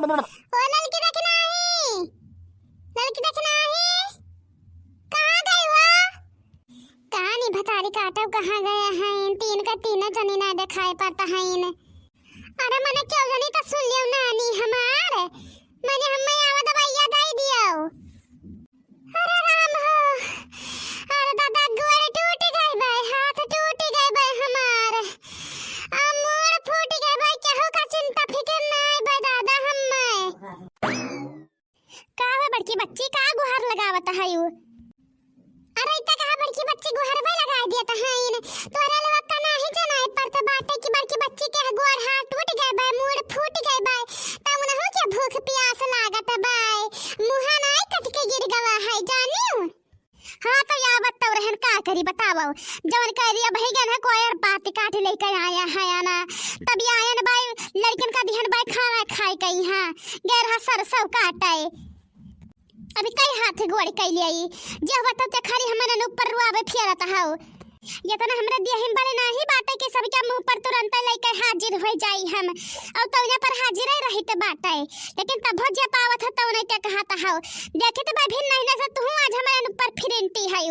ओ लड़की देखना ही, लड़की देखना ही, कहाँ गई वो? कहाँ नहीं भतारी काटब कहाँ गए हैं? तीन का तीनों जनी ना दिखाई पड़ता है इन। अरे मैंने क्यों जनी तो सुन लियो नानी हमार, मैंने हमें आवा दवाइया दे दियो। अरे राम हो, अरे दादा गोड़ टूट गए भाई, हाथ टूट गए भाई हमार, मूड़ फूट गए भाई, केहू का चिंता फिक्र नहीं भाई दादा हमें। का है बड़की बच्ची का गुहार लगावत है यू? अरे इतना कहा बड़की बच्ची गुहार भाई लगा दिया था है इन, तोरे लोग का नहीं जनाई पर तो बाटे की बड़की बच्ची के गोड़ हाथ टूट गए भाई, मूड़ फूट गए भाई, तब न हो क्या भूख प्यास लागत भाई, मुंह नहीं कट के गिर गवा है जानियो। हाँ तो या बताओ रहन का करी बताओ, जवन कह रिया भाई गन है कोई बात काट लेकर आया है ना, तब आया न भाई लड़कन का दिहन भाई खाना खाई कई हां गैर हसर सब काटाए। अभी कई हाथ गोड़ कैली आई जे बता ते खाली हमन ऊपर रुआवे फेरत हाउ, ये तो ना हमरा दिहन बड़े नाही बाटे के सब के मुंह पर तुरंत लेके हाजिर हो जाई हम, और तौने पर हाजिर ही रही ते बाटे, लेकिन तब जे पावत ह तौने के कहता हाउ देखे तो भाई भिन्न नहीं ना तू आज हमन ऊपर फिरंती है।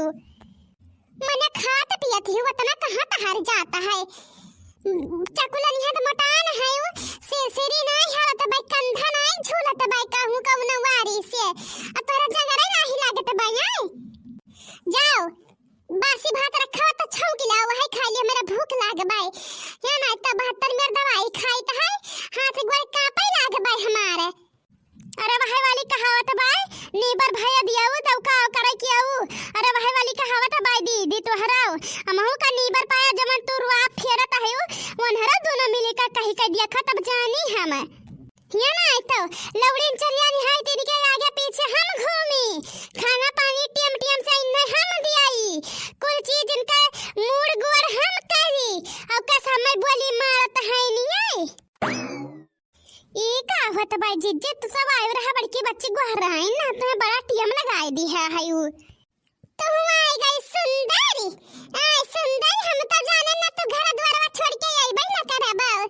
मने खात पियत ही वतना कहां तहार जाता है, चकुला निहत मटान है वो सिरसिरी नहीं हालत भाई, कंधा नहीं झूलत भाई, कहूं कहूं नवारी से आ तोरा जगरे नहीं लागत भाई। जाओ बासी भात रखा तो छौकी लाओ है खा लियो, मेरा भूख लाग भाई है ना, तब 72 मेर दवाई खाई त है हाथ गोड़ कापे लाग भाई हमारे। अरे वही वाली कहावत भाई नीबर भैया दियाऊ तब का करे कियाऊ, अरे वही वाली कहावत भाई दी तो हराओ हमहु का नीबर पाया जमन तू रुआ फेरत है वनहरा दोनों मिले का कही का दिया खत्म जानी हम ये ना तो लवड़ीन चरिया निहाई तेरी के आगे पीछे हम घूमी, खाना पानी टीम टीम से इन्ने हम दियाई, कुल चीज इनका मूड गोड़ हम करी और का समय बोली मारत है नहीं ई का होत भाई जिज्जे तो सब आए रहा बड़की बच्ची गुहार रहा है ना, तुम्हें बड़ा टीम लगाई दी है हायू तुम आई गई सुंदरी, आई सुंदरी हम तो जाने ना तू घर द्वार छोड़ के आई भाई ना करे बाल,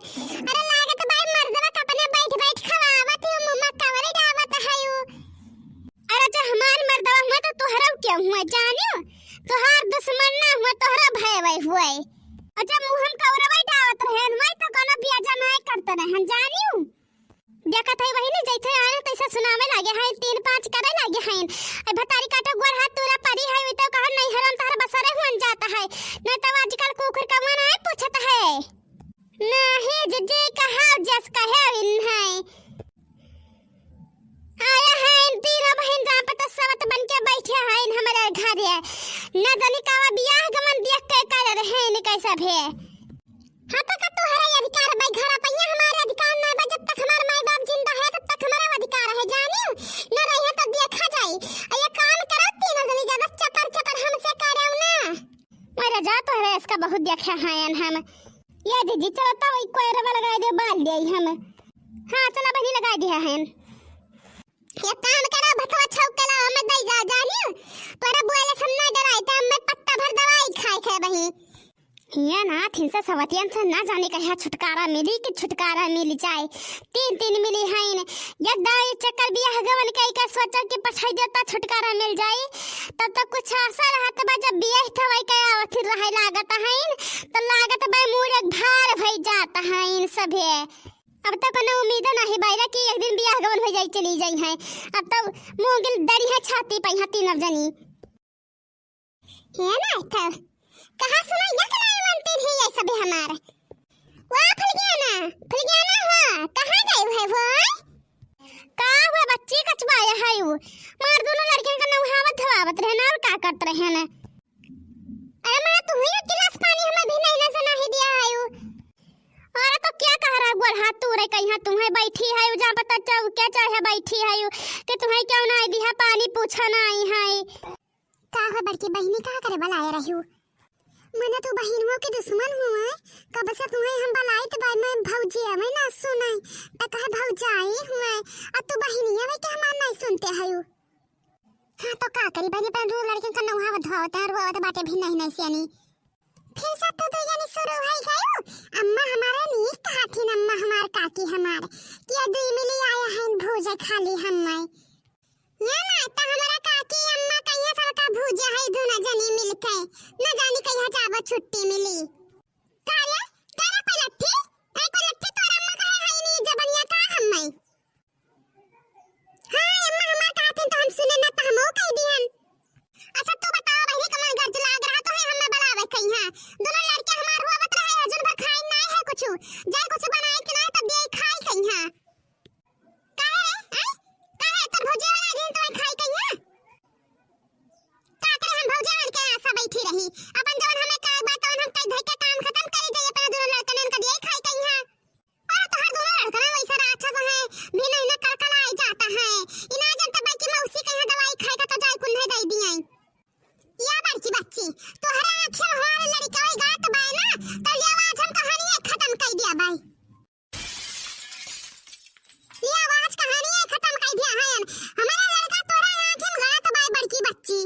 अरे लागत भाई मर्दवा का अपने बैठ बैठ खवावत है मुंह में कवरे डावत हायू। अरे जो हमार मर्दवा हुआ तो तोहरा क्यों हुआ जानियो, तोहार दुश्मन ना हुआ तोहरा भय वही हुआ, अच्छा मुंह हम कवरे बैठ डावत रहे मैं तो कोनो बियाजा नहीं करते रहन जानियो। देखत है वही ने जैसे आए तैसे सुनावे लागे हैं 3-5 करे लागे हैं, ए भतारी काटो गोड़ हाथ तोरा परी है तो कहा नहीं हरम तार बसरे हुन जाता है न तो आजकल कुकुर का मन है पूछत है नहीं जिजे कहा जस कहे इन है आया है तीनों बहन जहां पर तो सवत बन के बैठे हैं हमारे घर है न जाने का बियाह गमन देख के कर रहे हैं कैसा भे। हां तो का तोहरा अधिकार भाई घर पे हमारे अधिकार ना बा, जब तक हमारे माई बाप जिंदा है तब तक हमारा अधिकार है जानियो, न रहे तो देखा जाए ये काम करो तीनों जनी ज्यादा चपर चपर हमसे करो ना मेरा जा तो है इसका बहुत देखा है हम ये दीदी चलो तो कोई रवा लगा दे बाल दे हम। हां चला बहनी लगा दिया है ये काम करो भतवा छौकला हमें दई जा जानियो, तोरा बोले हम ना डराई त मैं पत्ता भर दवाई खाए खे बही ये ना थिन से सवतियन से ना जाने का छुटकारा मिली कि छुटकारा मिल जाए, 3 मिली है ये दाई चक्कर बियाह गवन कई का सोचा कि पछाई देता छुटकारा मिल जाए तब तक कुछ आशा रहत बा, जब बियाह थवई का आवत रहे लागत है तो लागत बा मूड एक भार भई जाता है इन सभे, अब तक कोनो उम्मीद नहीं बाइरा कि एक दिन बियाह गवन हो जाई चली जाई है, अब तो मुंगिल डरी है छाती पे हां तीनों जनी है ना तो कहां सुना यक नहीं मानते हैं ये सब हमारे वाह फल गया ना हां कहां गए है वो का हुआ बच्ची कचवाया है वो मार दोनों लड़कियों का नहावत हवावत रहना और का करते रहे ना। अरे मैं तू ही गिलास पानी हमें भी नहीं ना ही दिया है वो, और तो क्या कह रहा गोड़ हाथ तू रे कहीं तुम्हें बैठी है जहां पता चल क्या चाहे बैठी है कि तुम्हें क्यों ना दिया पानी पूछा ना आई है का हो बड़की बहनी का करे बुलाए रही हो, मैंने तो बहनों के दुश्मन हुआ कब से तुम्हें हम बुलाई तो भाई मैं भौजी है मैं ना सुनाई तो कहे भौजाई हुआ अब तो बहनिया में क्या मान नहीं सुनते है यू। हां तो का करी बहनी पर लड़के का नौहा धोता है रोवत बाटे भी नहीं सियानी फिर सब तो यानी शुरू हो गयो अम्मा हमारे नहीं कहा थी न, अम्मा हमार काकी हमारे कि दो मिली आया है भूजा खाली हम्मे या ना त हमारा काकी अम्मा कहिया सबका भूजा है दोनों जनी मिलके न जानी कहिया जाबा छुट्टी मिली काया तेरा पलट्टी ए पलट्टी तोरा अम्मा कहे है नहीं जबनिया का हम्मे हां अम्मा हमार कहते तो हम सुने न त हमो कह दिहन। अच्छा तू बताओ बहिनी कमन गर्ज लाग रहा तो है हमें बुलावे कहिया दोनों लड़के हमार हुआवत रहे अजन भर खाई नहीं है कुछ जाय कुछ बनाए कि नहीं तब दे खाई कहिया काहे रे काहे तो भौजी वाला दिन तो खाई कहिया का करे हम भौजी वाल के आशा बैठी रही अपन जवन हमें का बात और हम कई धई के काम खत्म कर दे अपने दोनों लड़कन का दे खाई कहिया और तो हर दोनों लड़कन वैसा राक्षस है भी नहीं न कलकलाई जाता है इना जन तब की मौसी कहिया दवाई खाई का तो जाय कुन्हे दे दिए या बच्ची बच्ची तोहरा आंखें हमारे लड़का वही गात बाय ना तो ये आवाज हम कहानी है खत्म कर दिया भाई ये आवाज कहानी है खत्म कर दिया है हमारा लड़का तोहरा आंखें गात बाय बड़की बच्ची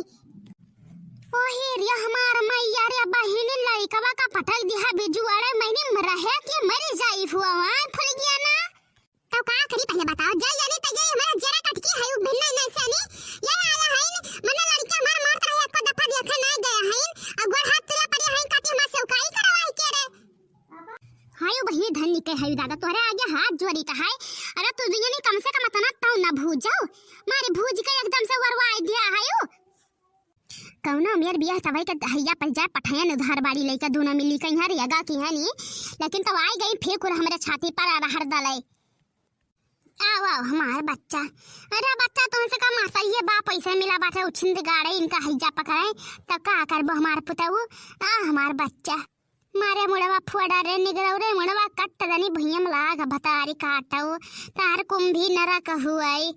ओ हे हमार मैया रे बहिन लड़कवा का पटक दिया बिजुआड़े मैंने मरा है कि मर जाई हुआ वहां फुल गया ना तो का करी पहले बताओ जय यानी तो जय हमारा जरा कटकी है भिन्न नहीं सनी ये आया है मने लड़का मार मार रहा है को दफा देखे नहीं गया है अब गोड़ हाथ तुला पड़ी है काटी मा सेवकाई करवाई के रे हायो बही धन निके है दादा तोरे आगे हाथ जोड़ी का है अरे तू दुनिया ने कम से कम तना तो ना भूज जाओ मारे भूज के एकदम से वरवाई दिया हायो कौनो मेर बियाह तवाई का हैया पर जा पठायन उधार बाड़ी लेके दोनों मिली कहीं हर यगा की है नी लेकिन तो आई गई फेंक और हमारे छाती पर आ हर दले आओ आओ हमारा बच्चा अरे बच्चा तुमसे का माता ये बा पैसा मिला बाटे उछिंद गाड़े इनका हैजा पकड़े तो का करबो हमार पुतऊ आ हमार बच्चा मारे मुड़वा फुड़ा रे निगरौ रे मुड़वा कट दनी भैयम लाग भतारी काटऊ तार कुंभी नरक हुई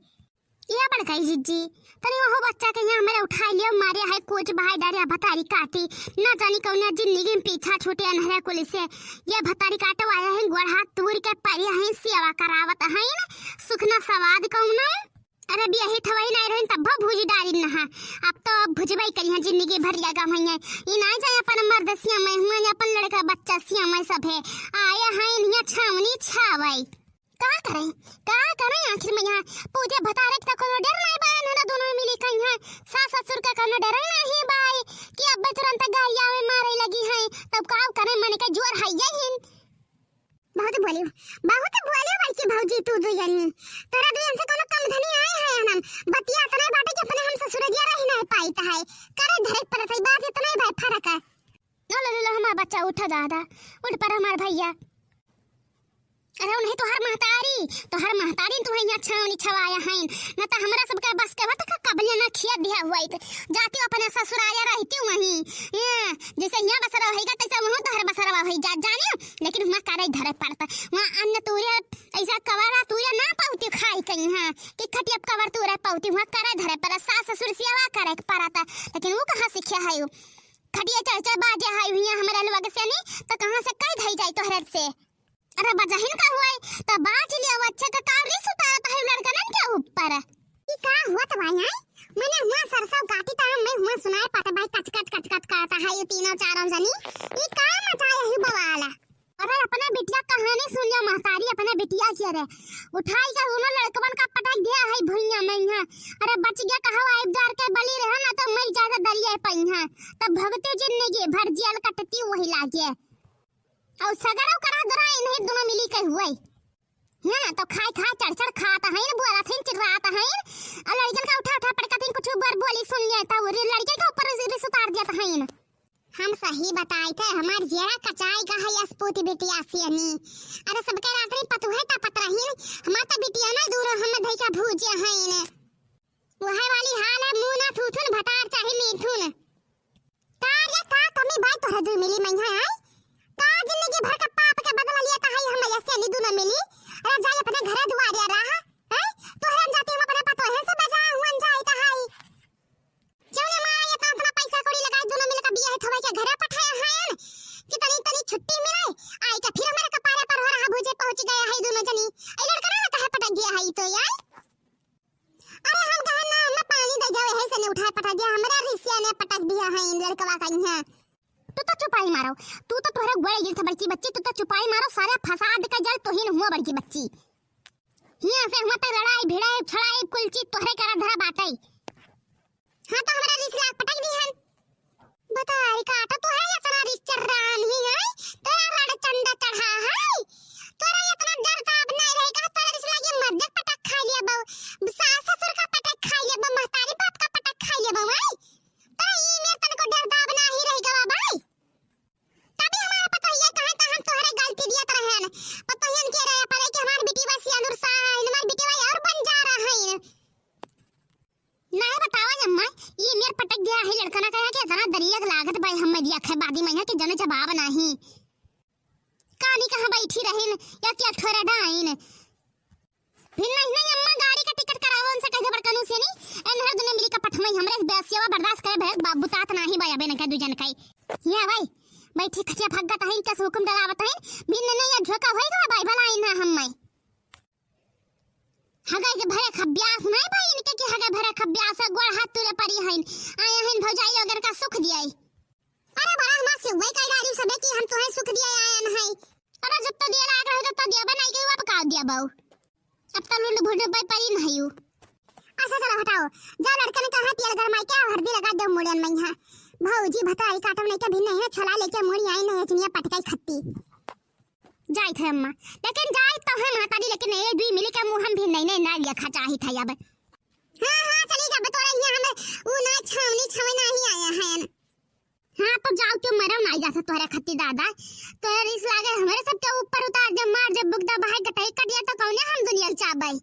ये बड़काई जिज्जी तनी वो बच्चा के यहाँ मेरे उठा लियो मारे है कोच भाई डारिया भतारी काटी ना जानी कौन जिंदगी में पीछा छूटे अनहरा कुल से ये भतारी काटो आया है गोड़ हाथ तूर के परिया है सेवा करावत है ना सुखना सवाद कौन अरे भी यही थवई नहीं रहन तब भूजी डारी नहा अब तो भुजबई करिया जिंदगी भर लगा भैया ई ना जाए अपन मर्दसिया में हुआ अपन लड़का बच्चा सिया में सब है आया है इन्हें छावनी छावई का करें आखिर में यहाँ पूजे भतारे तक कोनो डर नहीं बाय ना दोनों मिली कहीं है सास ससुर का कोनो डर नहीं बाय कि अब तुरंत गाया में मारे लगी है तब का करें मन के जोर है यही बहुत बोलियो बल्कि भौजी तू दो यानी तेरा दो से कोनो कम धनी आए है हम बतिया तने बाटे के अपने हम ससुर दिया रही नहीं पाईता है करे धरे पर सही बात इतना ही भाई फर्क है लो हमारा बच्चा उठा दादा उठ पर हमार भैया अरे नहीं तो हर महतारी तू यहाँ छावनी छवाया है न तो हमरा सबका बस के बता कबले ना खिया दिया हुआ जाती अपने ससुराया रहती वहीं जैसे यहाँ बसरा होएगा तैसे वहाँ तो हर बसरा होई जाने लेकिन वहाँ करे धरे पड़ता वहाँ अन्न तूरे ऐसा कवरा तूरे ना पाउती खाई कहीं हां कि खटिया कवर तूरे पाउती वहाँ करे धरे पर सास ससुर सेवा करे पड़ता लेकिन वो कहाँ सीखा है खटिया चढ़ बाजे है यहाँ हमारा लोग से नहीं तो कहाँ से कई धई जाई तोहर से अरे बजहिन का हुआ तो बाज लिया बच्चा का कावरी सुता है लड़का नन के ऊपर ई का हुआ तो भाई मैंने हुआ सरसों काटी ता मैं हुआ सुनाए पाता भाई कच करता है ये तीनों चारों जनी ई का मचाया ही बवाला अरे अपने बिटिया कहानी सुन लिया महतारी अपने बिटिया की रे उठाई के उन लड़कवन का पटक दिया है भुइया में यहां अरे बच गया कहा आइबदार के बली रहे ना तो मर जाता दरिया पहिया तब भगते जिंदगी भर जेल कटती वही लागे और सगरव करा दराई नहीं दोनों मिली के हुए है ना तो खाए चढ़ खाता है ना बुआरा थिन चिल्लाता है और लड़कन का उठा पटका थिन कुछ बार बोली सुन लिया था वो लड़के के ऊपर रिस उतार दिया था है हम सही बताए थे हमार जेरा कचाई का है अस्पूती बिटिया सियानी अरे सबके रात्रि पतु है ता पत रही हमार त बिटिया ना दूर हम धई का भूजिया है ने वहे वाली हाल है मुंह ना थूथुन भटार चाहे मीठुन कार्य का कमी भाई तोहरा दू मिली मैं है का जिंदगी भर का पाप के बदला लिया का है हम ऐसे नहीं दूना मिली अरे जाए अपने घर दुआरिया रहा है तो हम जाते हम अपने पतो है से बजा हुन जाए का है जौने मारा ये तो अपना पैसा कौड़ी लगा दोनों मिल का बियाह थवा के घर पठाया है कि तनी छुट्टी मिले आई का फिर हमारे कपारे पर हो रहा भुजे पहुंच गया है दोनों जनी ए लड़का ना कहे पटक गया है तो यार अरे हम कहा ना हम पानी दे जावे है से ने उठा पटक गया हमरा रिसिया ने पटक दिया है इन लड़कवा का यहाँ तो चुपाई मारो। तू तो तोहरा गोड़े गिर था बड़की बच्ची, तू तो चुपाई मारो सारे फसाद का जड़ तो ही न हुआ बड़की बच्ची। यहाँ से मत लड़ाई भिड़ाई छड़ाई कुल चीज तोहरे करा धरा बाटई। हाँ तो हमारा रिस लाख पटक दी हन। बता रे काटा तो है इतना रिस चर्रान ही है, तेरा लड़ चंडा चढ़ा है, तोरा इतना डर ताब नहीं रहेगा, तोरा रिस लागे मर्द पटक खा लिया बहु, सास ससुर का पटक खा लिया बहु, महतारी बाप का पटक खा लिया बहु भाई, तो ये मेरे तन को डर दाब नहीं रहेगा भाई। तभी हमारा पता ये कहां कहां तोहरे गलती दिया तो रहन, पता ही के रहे पर कि हमार बेटी बस अनुर सा है, हमार बेटी भाई और बन जा रहा है। नहीं बतावा अम्मा, ये मेरे पटक दिया है लड़का ना कहा कि इतना दरिया लागत भाई हम दिया खे बादी मैया के जने जवाब नहीं। कानी कहां बैठी रहिन या क्या ठोरा डाइन। फिर नहीं अम्मा गाड़ी का टिकट करावो उनसे कह बड़कनु से नहीं एनहर दुने मिली का पठमई हमरे बेसियावा बर्दाश्त करे भैक बाबू तात नहीं भाई अबे न के दुजन कई या भाई बैठी खचिया भगत है इनका हुकुम डरावत है बिन नहीं या झोका होएगा भाई भला इन हम मैं हगा के भरे खब्यास नहीं भाई इनके के हगा भरे खब्यास गोड़ हाथ तुले परी हइन आया हइन भौजाई अगर का सुख दियाई। अरे बड़ा हमा से वही का गाड़ी सबे की हम तोहे सुख दिया आया न है। अरे जब तो दिया लाग रहा तो दिया बनाई के अब का दिया बाऊ अब तो लुंड भुंड पे परी नहीं हूं। अच्छा चलो हटाओ जा लड़का ने कहा तेल गरमाई क्या हरदी लगा दो मुड़न में हां भौजी भताई काटम नहीं के भी नहीं छला लेके मुड़ी आई नहीं इतनी पटकाई खत्ती जाई थे अम्मा लेकिन जाई तो है माताजी लेकिन ये दुई मिली के मुंह हम भी नहीं ना लिया खा चाही था अब। हां चली जा बतोरा यहां हमें ऊ ना छावनी छवे नहीं आया है। हां तो जाओ क्यों मरो ना जा तोहरा खत्ती दादा तोहरा इस लागे हमारे सब के ऊपर उतार जब मार जब बुगदा बहाई कटाई कटिया तो कौने हम दुनिया चाबै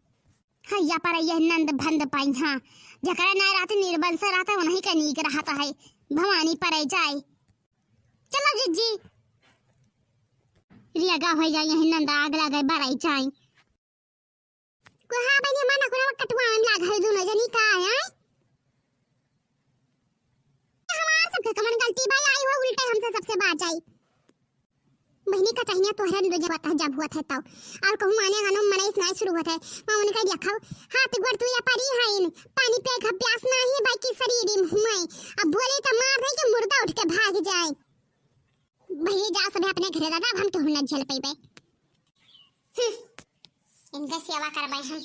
हैया पर ये नंद भंद पाई। हां जकरा ना रात निर्बल से रात वही का नीक रहता है भवानी पर जाए चलो जीजी रियागा हो जाए यही नंदा आग लगे बराई चाई को हां बनी माना को कटवा में लाग है दोनों जनी का है हमार सबके कमन गलती भाई आई हो उल्टे हमसे सबसे बात आई बहनी का चाहिए तो है जो बता जब हुआ था तब और कहूं माने हनो मने इतना शुरू होता है मैं उन्हें कह दिया खाओ हाथ गोड़ तू या परी है इन पानी पे का प्यास नहीं बाकी शरीर में अब बोले तो मार दे कि मुर्दा उठ के भाग जाए भई जा सब अपने घरे दादा हम तो न झेल पेबे इनका सेवा करबै हम।